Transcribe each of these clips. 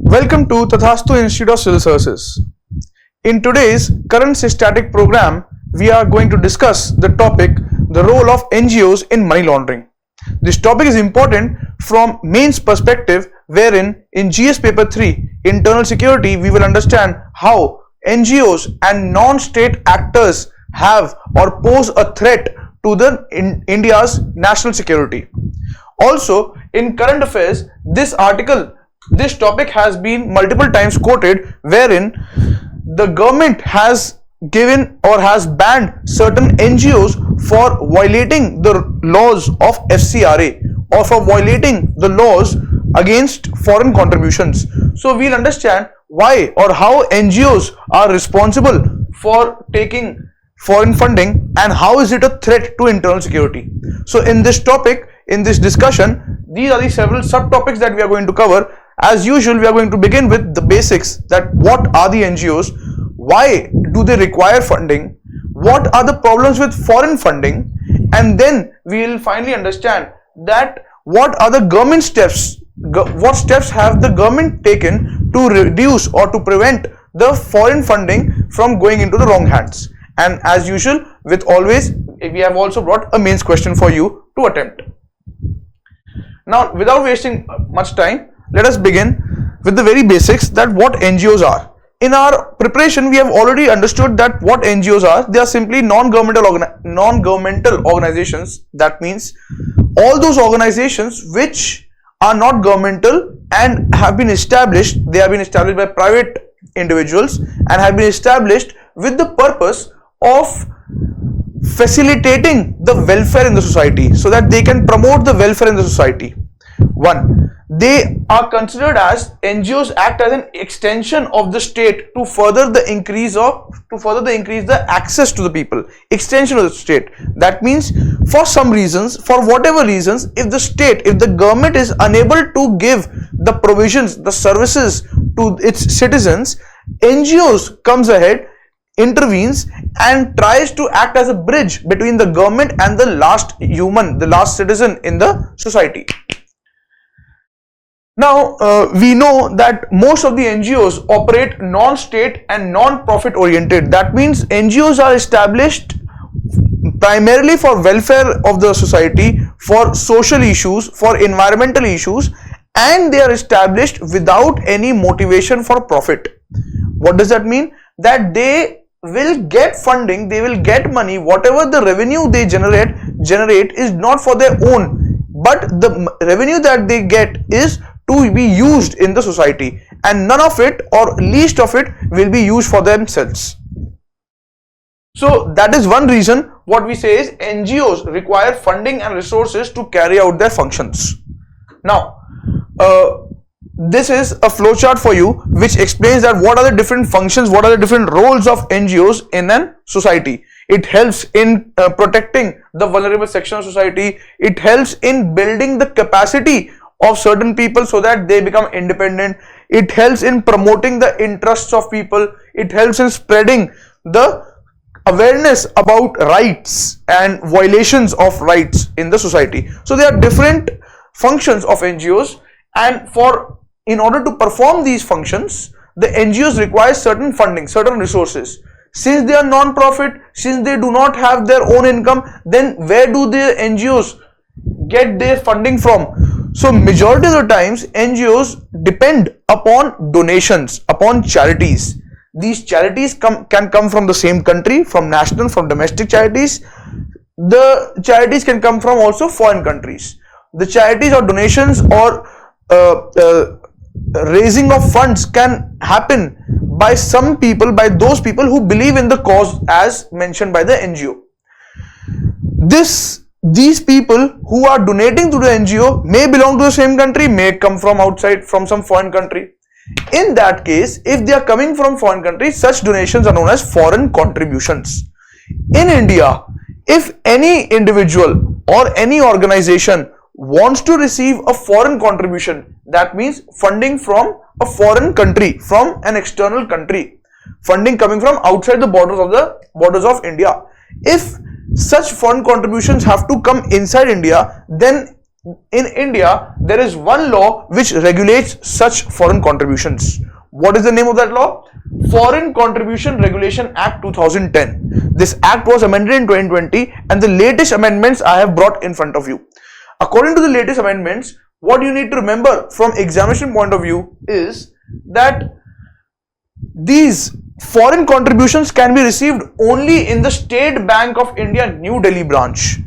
Welcome to Tathastu Institute of Civil Services. In today's current static program, we are going to discuss the topic, the role of NGOs in money laundering. This topic is important from mains perspective, wherein in GS paper 3, internal security, we will understand how NGOs and non-state actors have or pose a threat to India's national security. Also, in current affairs, this topic has been multiple times quoted, wherein the government has given or has banned certain NGOs for violating the laws of FCRA or for violating the laws against foreign contributions. So we'll understand why or how NGOs are responsible for taking foreign funding and how is it a threat to internal security. So in this topic, in this discussion, these are the several subtopics that we are going to cover. As usual, we are going to begin with the basics, that what are the NGOs, why do they require funding, what are the problems with foreign funding, and then we will finally understand that what are the government steps, what steps have the government taken to reduce or to prevent the foreign funding from going into the wrong hands. And as usual, with always, we have also brought a mains question for you to attempt. Now, without wasting much time, let us begin with the very basics, that what NGOs are. In our preparation, we have already understood that what NGOs are. They are simply non-governmental organizations. That means all those organizations which are not governmental and have been established, they have been established by private individuals and have been established with the purpose of facilitating the welfare in the society, so that they can promote the welfare in the society. One, they are considered as NGOs act as an extension of the state to further the increase the access to the people, extension of the state. That means for some reasons, for whatever reasons, if the government is unable to give the provisions, the services to its citizens, NGOs comes ahead, intervenes and tries to act as a bridge between the government and the last human, the last citizen in the society. Now, we know that most of the NGOs operate non-state and non-profit oriented. That means NGOs are established primarily for welfare of the society, for social issues, for environmental issues, and they are established without any motivation for profit. What does that mean? That they will get funding, they will get money, whatever the revenue they generate is not for their own, but the revenue that they get is to be used in the society, and none of it or least of it will be used for themselves. So that is one reason what we say is NGOs require funding and resources to carry out their functions. Now, this is a flowchart for you which explains that what are the different functions, what are the different roles of NGOs in a society. It helps in protecting the vulnerable section of society. It helps in building the capacity of certain people so that they become independent. It helps in promoting the interests of people. It helps in spreading the awareness about rights and violations of rights in the society. So there are different functions of NGOs, and in order to perform these functions, the NGOs require certain funding, certain resources. Since they are non-profit, since they do not have their own income, then where do the NGOs get their funding from? So majority of the times NGOs depend upon donations, upon charities. These charities can come from the same country, from national, from domestic charities. The charities can come from also foreign countries. The charities or donations or raising of funds can happen by some people, by those people who believe in the cause as mentioned by the NGO. These people who are donating to the NGO may belong to the same country, may come from outside, from some foreign country. In that case, if they are coming from foreign countries, such donations are known as foreign contributions. In India, if any individual or any organization wants to receive a foreign contribution, that means funding from a foreign country, from an external country, funding coming from outside the borders of India. If such foreign contributions have to come inside India, then in India, there is one law which regulates such foreign contributions. What is the name of that law? Foreign Contribution Regulation Act 2010. This act was amended in 2020 and the latest amendments I have brought in front of you. According to the latest amendments, what you need to remember from examination point of view is that these foreign contributions can be received only in the State Bank of India New Delhi branch.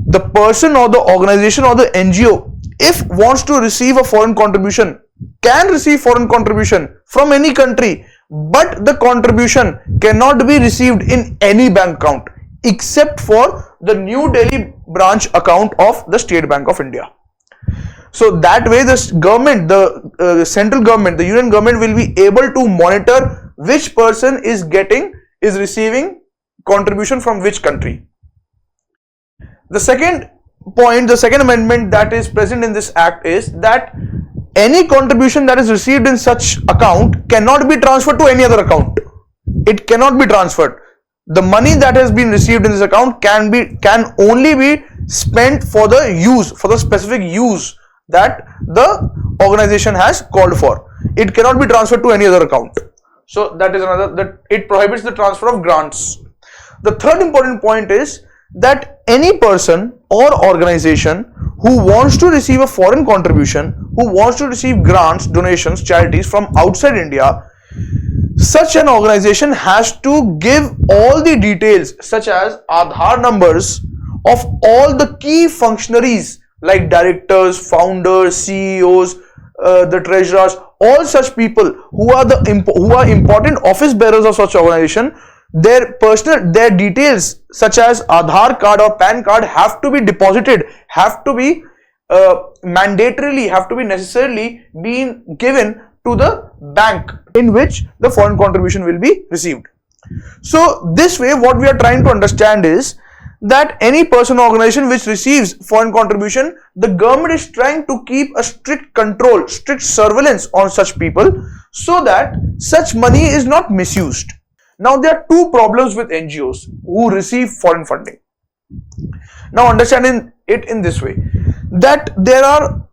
The person or the organization or the NGO, if wants to receive a foreign contribution, can receive foreign contribution from any country, but the contribution cannot be received in any bank account except for the New Delhi branch account of the State Bank of India. So that way the government, the central government, the union government will be able to monitor which person is receiving contribution from which country. The second point, the second amendment that is present in this act is that any contribution that is received in such account cannot be transferred to any other account. It cannot be transferred. The money that has been received in this account can only be spent for the specific use that the organization has called for. It cannot be transferred to any other account. So that is another, that it prohibits the transfer of grants. The third important point is that any person or organization who wants to receive a foreign contribution, who wants to receive grants, donations, charities from outside India, such an organization has to give all the details such as Aadhaar numbers of all the key functionaries like directors, founders, CEOs, the treasurers, all such people who are important office bearers of such organization. Their details such as Aadhaar card or PAN card have to be deposited, have to be necessarily being given to the bank in which the foreign contribution will be received. So this way what we are trying to understand is that any person or organization which receives foreign contribution, the government is trying to keep a strict control, strict surveillance on such people so that such money is not misused. Now there are two problems with NGOs who receive foreign funding. Now understanding it in this way, that there are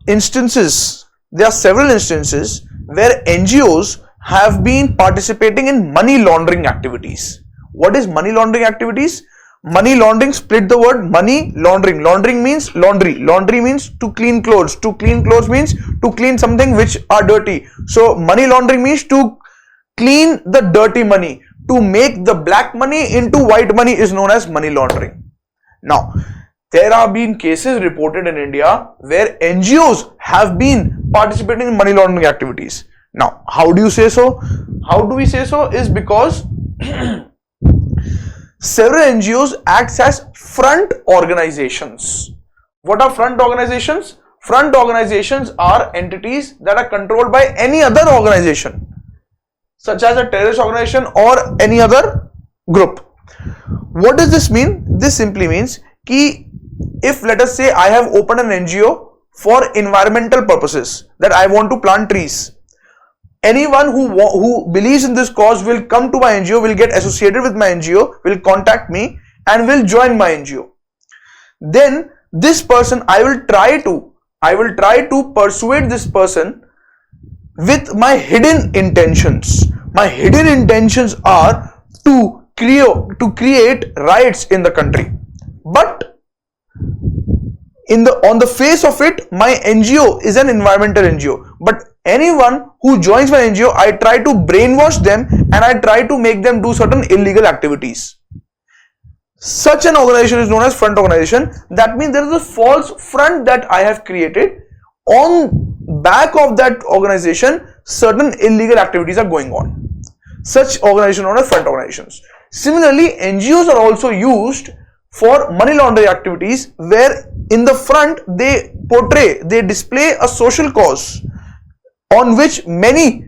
several instances where NGOs have been participating in money laundering activities. What is money laundering activities? Money laundering, split the word money laundering. Laundering means laundry. Laundry means to clean clothes. To clean clothes means to clean something which are dirty. So money laundering means to clean the dirty money. To make the black money into white money is known as money laundering. Now, there have been cases reported in India where NGOs have been participating in money laundering activities. Now, how do you say so? How do we say so? Is because several NGOs acts as front organizations. What are front organizations? Front organizations are entities that are controlled by any other organization, such as a terrorist organization or any other group. What does this mean? This simply means that if let us say I have opened an NGO for environmental purposes, that I want to plant trees, anyone who believes in this cause will come to my NGO, will get associated with my NGO, will contact me and will join my NGO. Then this person, I will try to persuade this person with my hidden intentions. My hidden intentions are to create riots in the country. But on the face of it, my NGO is an environmental NGO. But anyone who joins my NGO, I try to brainwash them and I try to make them do certain illegal activities. Such an organization is known as front organization. That means there is a false front that I have created. On back of that organization, certain illegal activities are going on. Such organizations are known as front organizations. Similarly, NGOs are also used for money laundering activities, where in the front they display a social cause on which many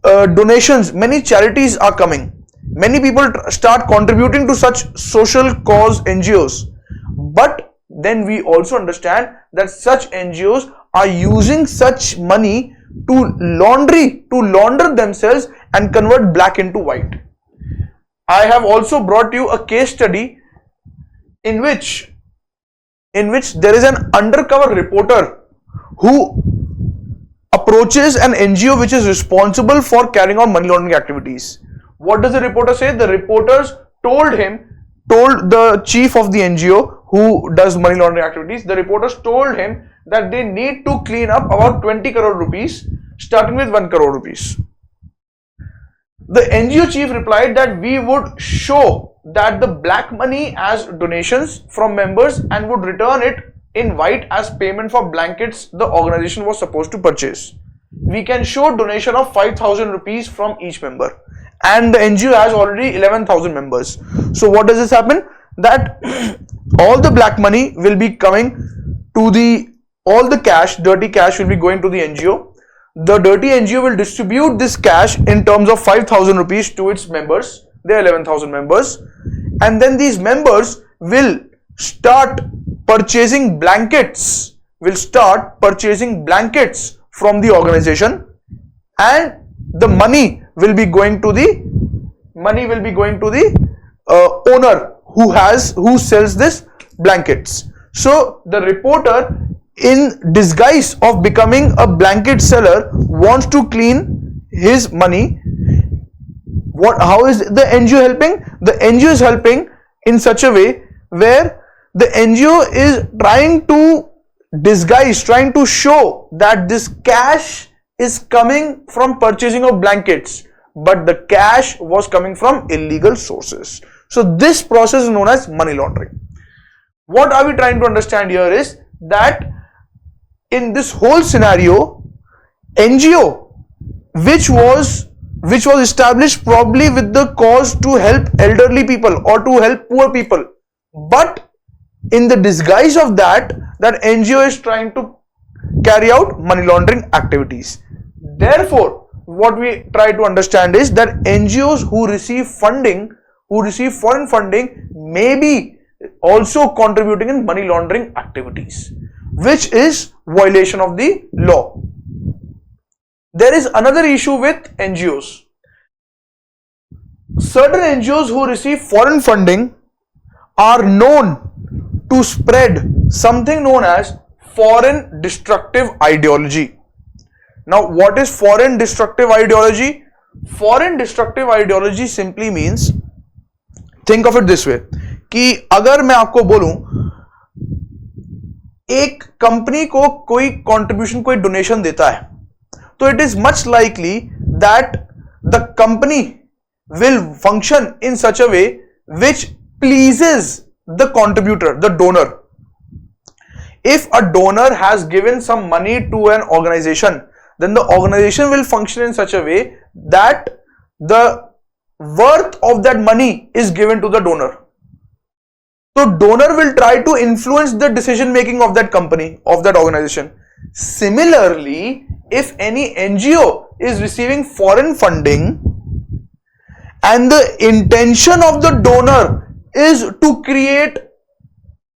donations, many charities are coming. Many people start contributing to such social cause NGOs. But then we also understand that such NGOs are using such money to launder themselves and convert black into white. I have also brought you a case study in which in which there is an undercover reporter who approaches an NGO which is responsible for carrying out money laundering activities. What does the reporter say? The reporters told the chief of the NGO who does money laundering activities, the reporters told him that they need to clean up about 20 crore rupees, starting with 1 crore rupees. The NGO chief replied that we would show that the black money as donations from members and would return it in white as payment for blankets the organization was supposed to purchase. We can show donation of 5,000 rupees from each member, and the NGO has already 11,000 members. So what does this happen? That all the black money will be coming to all the cash, dirty cash will be going to the NGO. The dirty NGO will distribute this cash in terms of 5,000 rupees to its members. There are 11,000 members, and then these members will start purchasing blankets. From the organization, and the money will be going to the owner who sells this blankets. So the reporter, in disguise of becoming a blanket seller, wants to clean his money. How is the NGO helping? The NGO is helping in such a way where the NGO is trying to disguise, trying to show that this cash is coming from purchasing of blankets, but the cash was coming from illegal sources. So this process is known as money laundering. What are we trying to understand here is that in this whole scenario, NGO, which was established probably with the cause to help elderly people or to help poor people, but in the disguise of that NGO is trying to carry out money laundering activities. Therefore, what we try to understand is that NGOs who receive foreign funding may be also contributing in money laundering activities, which is violation of the law. There is another issue with NGOs. Certain NGOs who receive foreign funding are known to spread something known as foreign destructive ideology. Now, what is foreign destructive ideology? Foreign destructive ideology simply means, think of it this way, कि अगर मैं आपको बोलूं एक company को कोई contribution, कोई donation देता है, तो it is much likely that the company will function in such a way which pleases the contributor, the donor. If a donor has given some money to an organization, then the organization will function in such a way that the worth of that money is given to the donor. So donor will try to influence the decision making of that company, of that organization. Similarly, if any NGO is receiving foreign funding and the intention of the donor is to create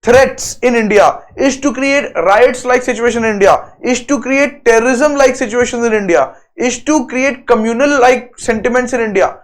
threats in India, is to create riots like situation in India, is to create terrorism like situations in India, is to create communal like sentiments in India,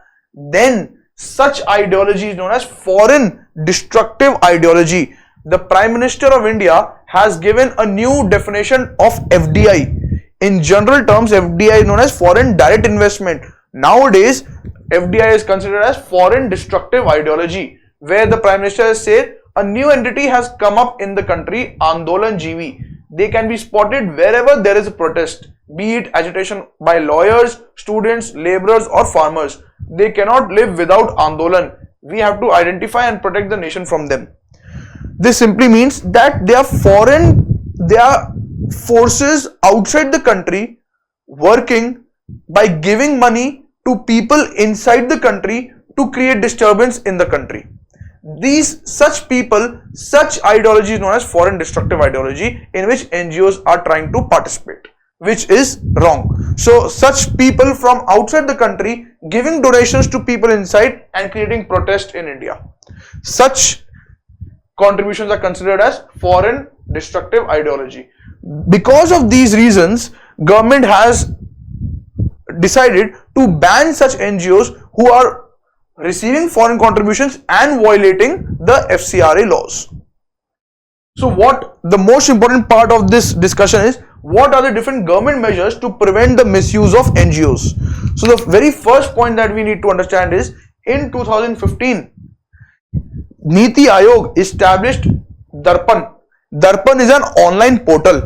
then such ideology is known as foreign destructive ideology. The Prime Minister of India has given a new definition of FDI. In general terms, FDI is known as foreign direct investment. Nowadays, FDI is considered as foreign destructive ideology, where the Prime Minister has said a new entity has come up in the country, Andolan GV. They can be spotted wherever there is a protest, be it agitation by lawyers, students, laborers or farmers. They cannot live without Andolan. We have to identify and protect the nation from them. This simply means that they are forces outside the country working by giving money to people inside the country to create disturbance in the country. Such ideology is known as foreign destructive ideology, in which NGOs are trying to participate, which is wrong. So such people from outside the country giving donations to people inside and creating protest in India, such contributions are considered as foreign destructive ideology. Because of these reasons, government has decided to ban such NGOs who are receiving foreign contributions and violating the FCRA laws. So what the most important part of this discussion is, what are the different government measures to prevent the misuse of NGOs? So the very first point that we need to understand is, in 2015, Niti Aayog established Darpan. Darpan is an online portal.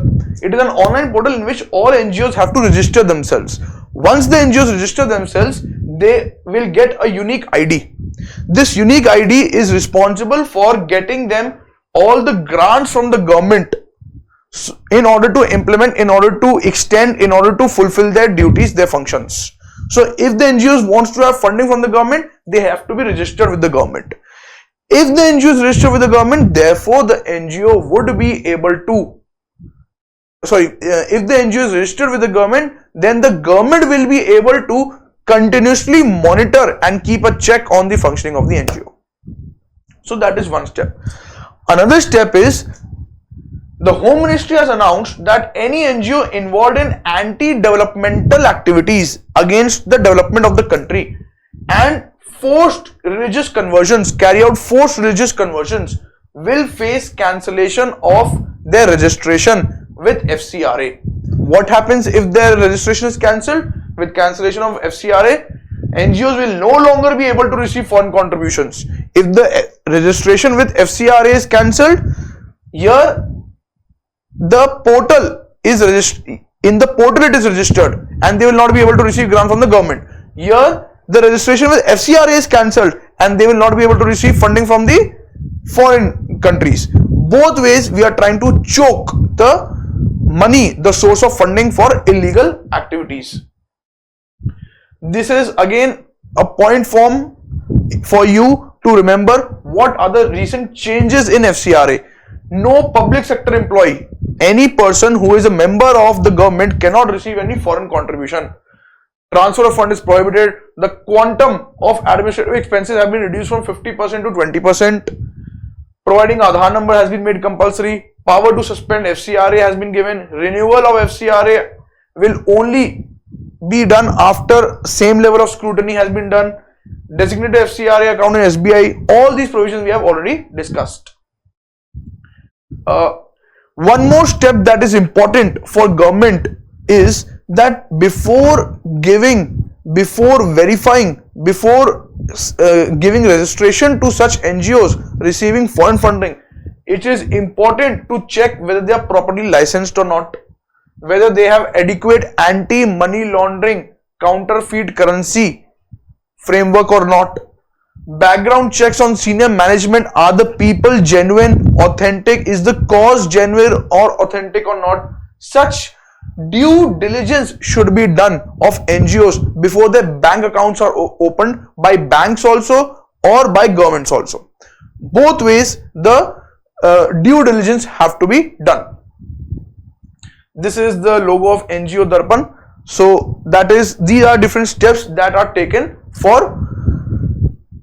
It is an online portal in which all NGOs have to register themselves. Once the NGOs register themselves, they will get a unique ID. This unique ID is responsible for getting them all the grants from the government in order to implement, in order to extend, in order to fulfill their duties, their functions. So if the NGOs wants to have funding from the government, they have to be registered with the government. If the NGO is registered with the government, therefore the NGO would be able to, if the NGO is registered with the government, then the government will be able to continuously monitor and keep a check on the functioning of the NGO. So that is one step. Another step is, the Home Ministry has announced that any NGO involved in anti-developmental activities against the development of the country and forced religious conversions, carry out forced religious conversions, will face cancellation of their registration with FCRA. What happens if their registration is cancelled? With cancellation of FCRA, NGOs will no longer be able to receive foreign contributions. If the registration with FCRA is cancelled, here the portal is registered, in the portal it is registered, and they will not be able to receive grant from the government. Here the registration with FCRA is cancelled and they will not be able to receive funding from the foreign countries. Both ways we are trying to choke the money, the source of funding for illegal activities. This is again a point for you to remember. What are the recent changes in FCRA? No public sector employee, any person who is a member of the government, cannot receive any foreign contribution. Transfer of fund is prohibited. The quantum of administrative expenses have been reduced from 50% to 20%. Providing Aadhaar number has been made compulsory. Power to suspend FCRA has been given. Renewal of FCRA will only be done after same level of scrutiny has been done. Designated FCRA account in SBI. All these provisions we have already discussed. One more step that is important for government is that before giving, before verifying, before giving registration to such NGOs receiving foreign funding, it is important to check whether they are properly licensed or not, whether they have adequate anti-money laundering, counterfeit currency framework or not. Background checks on senior management. Are the people genuine, authentic? Is the cause genuine or authentic or not? Such due diligence should be done of NGOs before their bank accounts are opened by banks also or by governments also. Both ways the due diligence have to be done. This is the logo of NGO Darpan. So that is, these are different steps that are taken for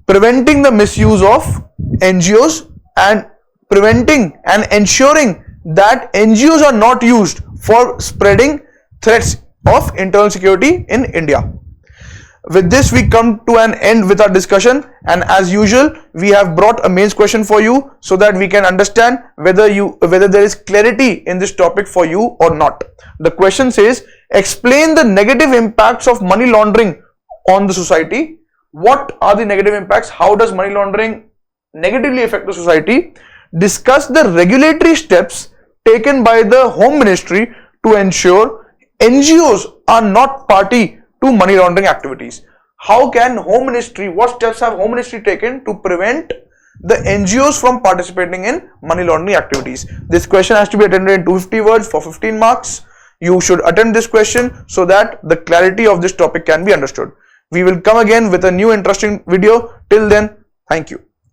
preventing the misuse of NGOs and preventing and ensuring that NGOs are not used for spreading threats of internal security in India. With this, we come to an end with our discussion, and as usual, we have brought a mains question for you so that we can understand whether there is clarity in this topic for you or not. The question says, explain the negative impacts of money laundering on the society. What are the negative impacts? How does money laundering negatively affect the society? Discuss the regulatory steps taken by the Home Ministry to ensure NGOs are not party to money laundering activities. How can Home Ministry, what steps have Home Ministry taken to prevent the NGOs from participating in money laundering activities? This question has to be attended in 250 words for 15 marks. You should attend this question so that the clarity of this topic can be understood. We will come again with a new interesting video. Till then, thank you.